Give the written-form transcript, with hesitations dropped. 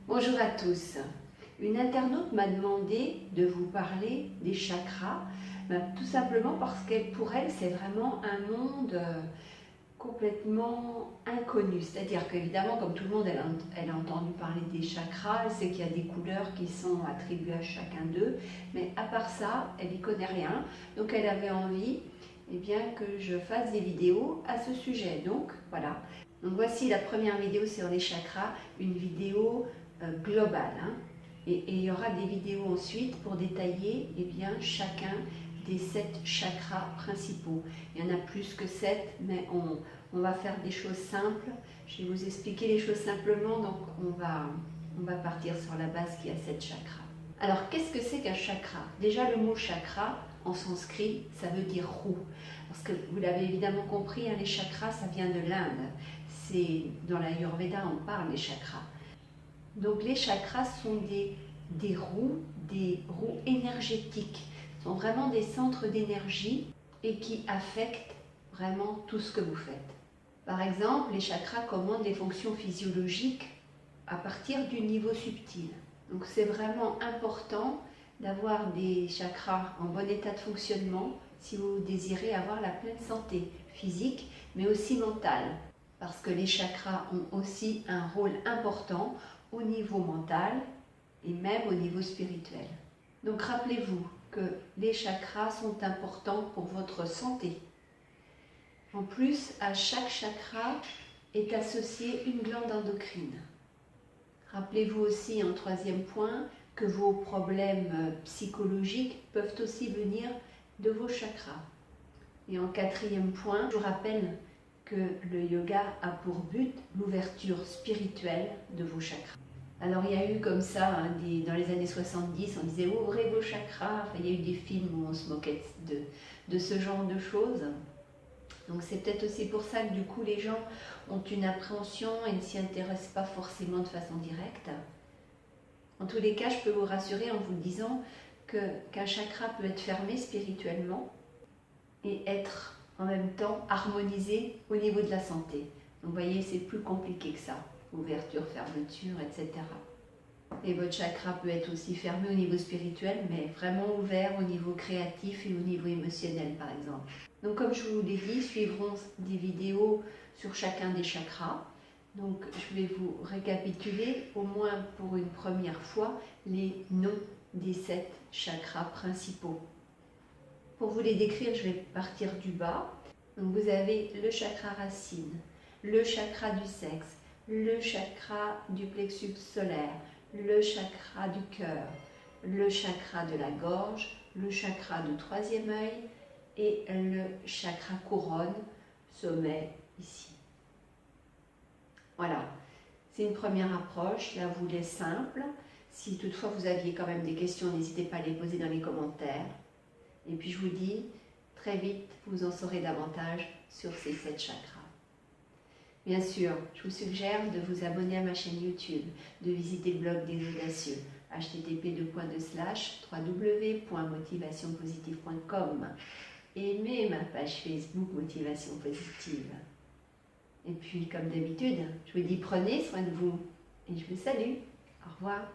Bonjour à tous. Une internaute m'a demandé de vous parler des chakras, tout simplement parce que pour elle, c'est vraiment un monde complètement inconnu. C'est-à-dire qu'évidemment, comme tout le monde, elle a entendu parler des chakras, elle sait qu'il y a des couleurs qui sont attribuées à chacun d'eux, mais à part ça, elle n'y connaît rien. Donc elle avait envie que je fasse des vidéos à ce sujet. Donc voilà. Donc voici la première vidéo sur les chakras, une vidéo globale. Et il y aura des vidéos ensuite pour détailler chacun des 7 chakras principaux. Il y en a plus que 7, mais on va faire des choses simples. Je vais vous expliquer les choses simplement, donc on va partir sur la base qui a 7 chakras. Alors, qu'est-ce que c'est qu'un chakra? Déjà, le mot chakra, en sanskrit, ça veut dire roue. Parce que vous l'avez évidemment compris, les chakras, ça vient de l'Inde. Dans l'Ayurveda, on parle des chakras. Donc, les chakras sont des roues énergétiques. Ce sont vraiment des centres d'énergie et qui affectent vraiment tout ce que vous faites. Par exemple, les chakras commandent les fonctions physiologiques à partir du niveau subtil. Donc c'est vraiment important d'avoir des chakras en bon état de fonctionnement si vous désirez avoir la pleine santé physique, mais aussi mentale. Parce que les chakras ont aussi un rôle important au niveau mental et même au niveau spirituel. Donc rappelez-vous que les chakras sont importants pour votre santé. En plus, à chaque chakra est associée une glande endocrine. Rappelez-vous aussi, en troisième point, que vos problèmes psychologiques peuvent aussi venir de vos chakras. Et en quatrième point, je vous rappelle que le yoga a pour but l'ouverture spirituelle de vos chakras. Alors il y a eu comme ça, dans les années 70, on disait ouvrez vos chakras. Enfin, il y a eu des films où on se moquait de ce genre de choses. Donc c'est peut-être aussi pour ça que du coup les gens ont une appréhension et ne s'y intéressent pas forcément de façon directe. En tous les cas, je peux vous rassurer en vous disant qu'un chakra peut être fermé spirituellement et être en même temps harmonisé au niveau de la santé. Donc vous voyez, c'est plus compliqué que ça. Ouverture, fermeture, etc. Et votre chakra peut être aussi fermé au niveau spirituel, mais vraiment ouvert au niveau créatif et au niveau émotionnel, par exemple. Donc, comme je vous l'ai dit, suivront des vidéos sur chacun des chakras. Donc, je vais vous récapituler, au moins pour une première fois, les noms des 7 chakras principaux. Pour vous les décrire, je vais partir du bas. Donc, vous avez le chakra racine, le chakra du sexe, le chakra du plexus solaire, le chakra du cœur, le chakra de la gorge, le chakra du troisième œil et le chakra couronne, sommet ici. Voilà, c'est une première approche, là vous laisse simple. Si toutefois vous aviez quand même des questions, n'hésitez pas à les poser dans les commentaires. Et puis je vous dis, très vite, vous en saurez davantage sur ces 7 chakras. Bien sûr, je vous suggère de vous abonner à ma chaîne YouTube, de visiter le blog des Audacieux, http://www.motivationpositive.com, et aimer ma page Facebook Motivation Positive. Et puis, comme d'habitude, je vous dis prenez soin de vous et je vous salue. Au revoir.